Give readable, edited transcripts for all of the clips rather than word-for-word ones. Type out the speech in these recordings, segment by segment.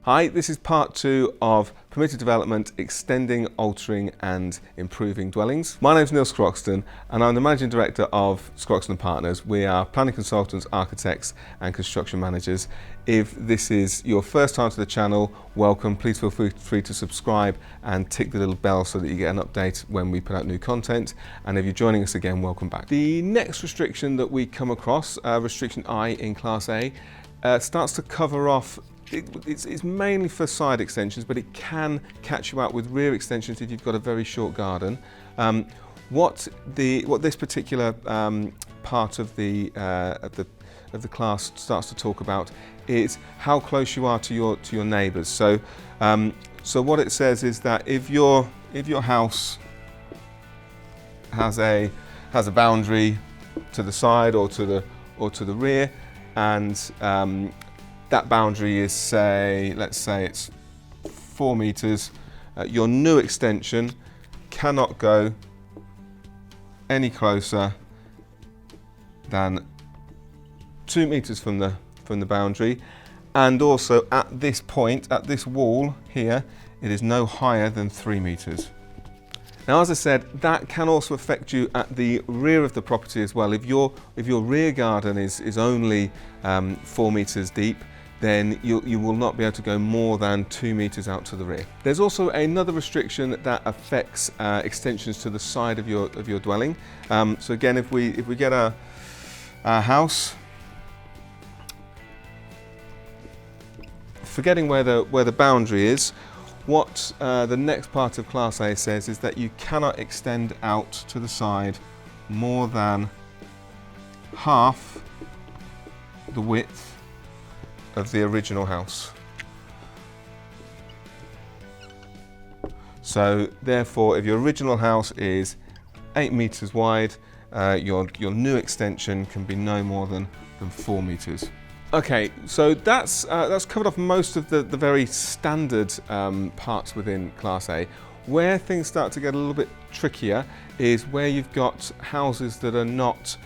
Hi, this is part 2 of Permitted Development, Extending, Altering and Improving Dwellings. My name is Neil Scroxton and I'm the Managing Director of Scroxton & Partners. We are planning consultants, architects and construction managers. If this is your first time to the channel, welcome. Please feel free to subscribe and tick the little bell so that you get an update when we put out new content. And if you're joining us again, welcome back. The next restriction that we come across, restriction I in Class A, starts to cover off. It's mainly for side extensions, but it can catch you out with rear extensions if you've got a very short garden. What this particular part of the class starts to talk about is how close you are to your neighbours. So what it says is that if your house has a boundary to the side or to the rear, and that boundary is, let's say it's 4 meters. Your new extension cannot go any closer than 2 meters from the boundary. And also at this point, at this wall here, it is no higher than 3 meters. Now, as I said, that can also affect you at the rear of the property as well. If your rear garden is only 4 meters deep, then you will not be able to go more than 2 meters out to the rear. There's also another restriction that affects extensions to the side of your dwelling. So again, if we get a house, forgetting where the boundary is, what the next part of Class A says is that you cannot extend out to the side more than half the width of the original house. So therefore, if your original house is 8 meters wide, your new extension can be no more than 4 meters. Okay, so that's covered off most of the very standard parts within Class A. Where things start to get a little bit trickier is where you've got houses that are not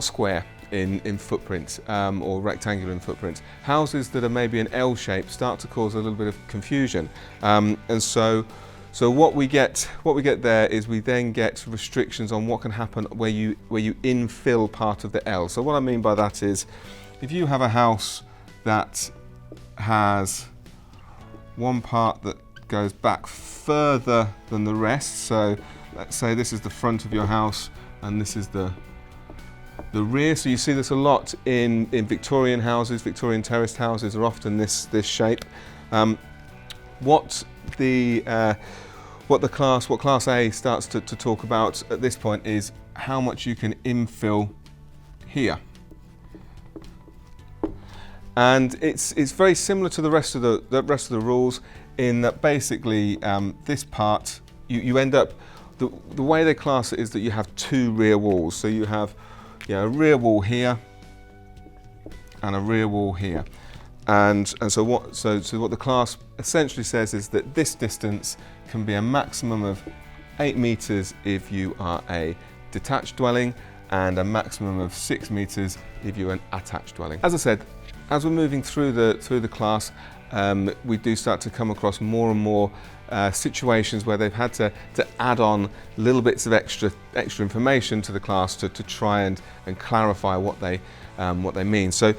square in footprint or rectangular in footprint. Houses that are maybe an L shape start to cause a little bit of confusion, and so what we get there is we then get restrictions on what can happen where you infill part of the L. So what I mean by that is, if you have a house that has one part that goes back further than the rest, so let's say this is the front of your house and this is the rear. So you see this a lot in Victorian houses. Victorian terraced houses are often this shape. What Class A starts to talk about at this point is how much you can infill here. And it's very similar to the rest of the rules in that basically this part you end up, the way they class it is that you have 2 rear walls. So you have a rear wall here and a rear wall here, and so what the class essentially says is that this distance can be a maximum of 8 meters if you are a detached dwelling and a maximum of 6 meters if you're an attached dwelling. As I said, as we're moving through the class, we do start to come across more and more situations where they've had to add on little bits of extra information to the class to try and clarify what they mean. So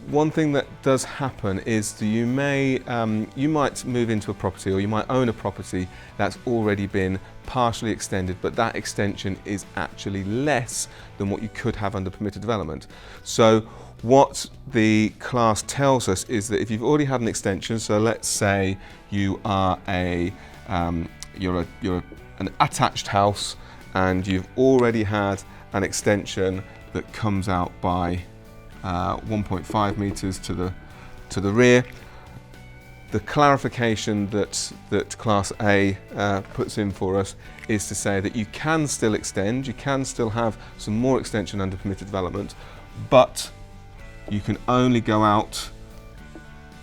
one thing that does happen is that you might move into a property, or you might own a property that's already been partially extended, but that extension is actually less than what you could have under permitted development. So what the class tells us is that if you've already had an extension, so let's say you are you're an attached house and you've already had an extension that comes out by 1.5 meters to the rear. The clarification that Class A puts in for us is to say that you can still extend, you can still have some more extension under permitted development, but you can only go out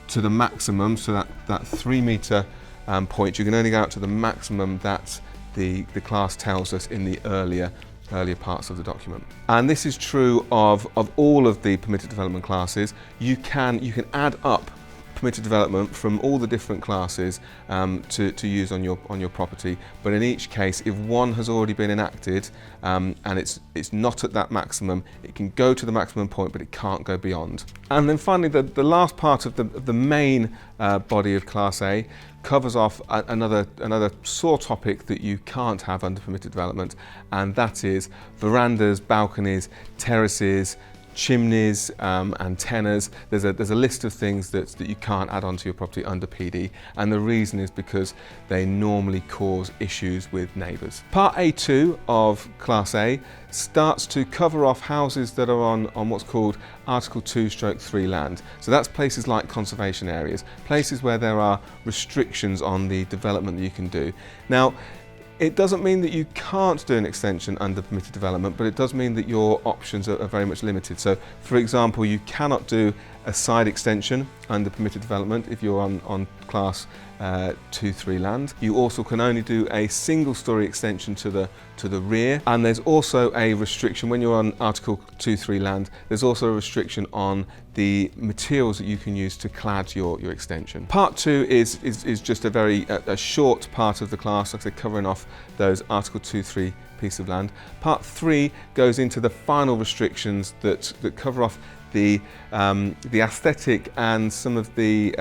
to the maximum, so that 3 meter point, you can only go out to the maximum that the class tells us in the earlier parts of the document. And this is true of all of the permitted development classes. You can add up permitted development from all the different classes to use on your property. But in each case, if one has already been enacted and it's not at that maximum, it can go to the maximum point, but it can't go beyond. And then finally, the last part of the main body of Class A covers off another sore topic that you can't have under permitted development, and that is verandas, balconies, terraces, chimneys and tenors. There's a list of things that you can't add onto your property under PD, and the reason is because they normally cause issues with neighbours. Part A2 of Class A starts to cover off houses that are on what's called Article 2/3 land. So that's places like conservation areas, places where there are restrictions on the development that you can do. Now, it doesn't mean that you can't do an extension under permitted development, but it does mean that your options are very much limited. So, for example, you cannot do a side extension under permitted development if you're on Class 2/3 land. You also can only do a single-storey extension to the rear, and there's also a restriction when you're on Article 2/3 land. There's also a restriction on the materials that you can use to clad your extension. Part 2 is just a short part of the class, like I said, covering off those Article 2/3 piece of land. Part 3 goes into the final restrictions that cover off the aesthetic and some of the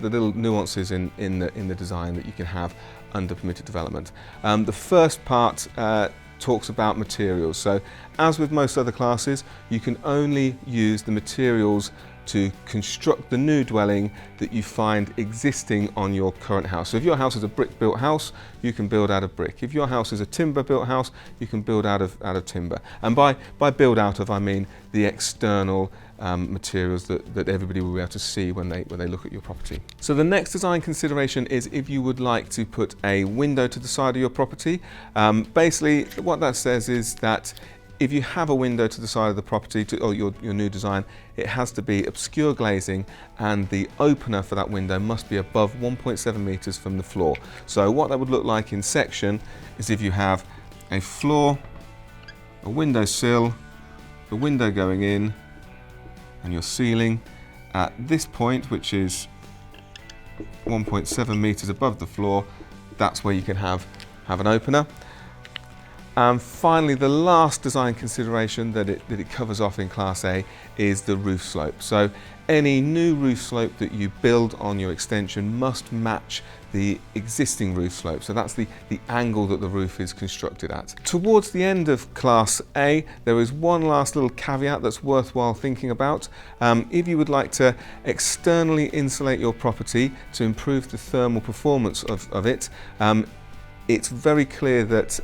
little nuances in the design that you can have under permitted development. The first part talks about materials. So, as with most other classes, you can only use the materials to construct the new dwelling that you find existing on your current house. So if your house is a brick-built house, you can build out of brick. If your house is a timber-built house, you can build out of timber. And by build out of, I mean the external materials that everybody will be able to see when they look at your property. So the next design consideration is if you would like to put a window to the side of your property. Basically, what that says is that if you have a window to the side of the property or your new design, it has to be obscure glazing, and the opener for that window must be above 1.7 meters from the floor. So what that would look like in section is if you have a floor, a window sill, the window going in, and your ceiling at this point, which is 1.7 meters above the floor. That's where you can have an opener. And finally, the last design consideration that it covers off in Class A is the roof slope. So any new roof slope that you build on your extension must match the existing roof slope. So that's the angle that the roof is constructed at. Towards the end of Class A, there is one last little caveat that's worthwhile thinking about. If you would like to externally insulate your property to improve the thermal performance of it, it's very clear that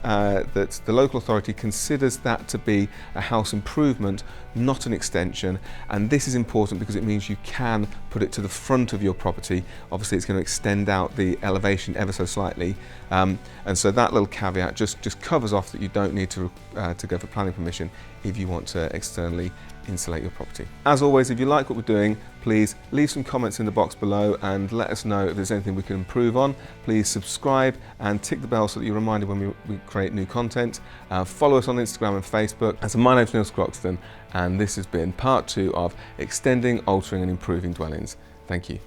the local authority considers that to be a house improvement, not an extension, and this is important because it means you can put it to the front of your property. Obviously, it's going to extend out the elevation ever so slightly, and so that little caveat just covers off that you don't need to go for planning permission if you want to externally insulate your property. As always, if you like what we're doing, please leave some comments in the box below and let us know if there's anything we can improve on. Please subscribe and tick the bell so that you're reminded when we create new content. Follow us on Instagram and Facebook. And so my name's Neil Scroxton, and this has been part 2 of Extending, Altering and Improving Dwellings. Thank you.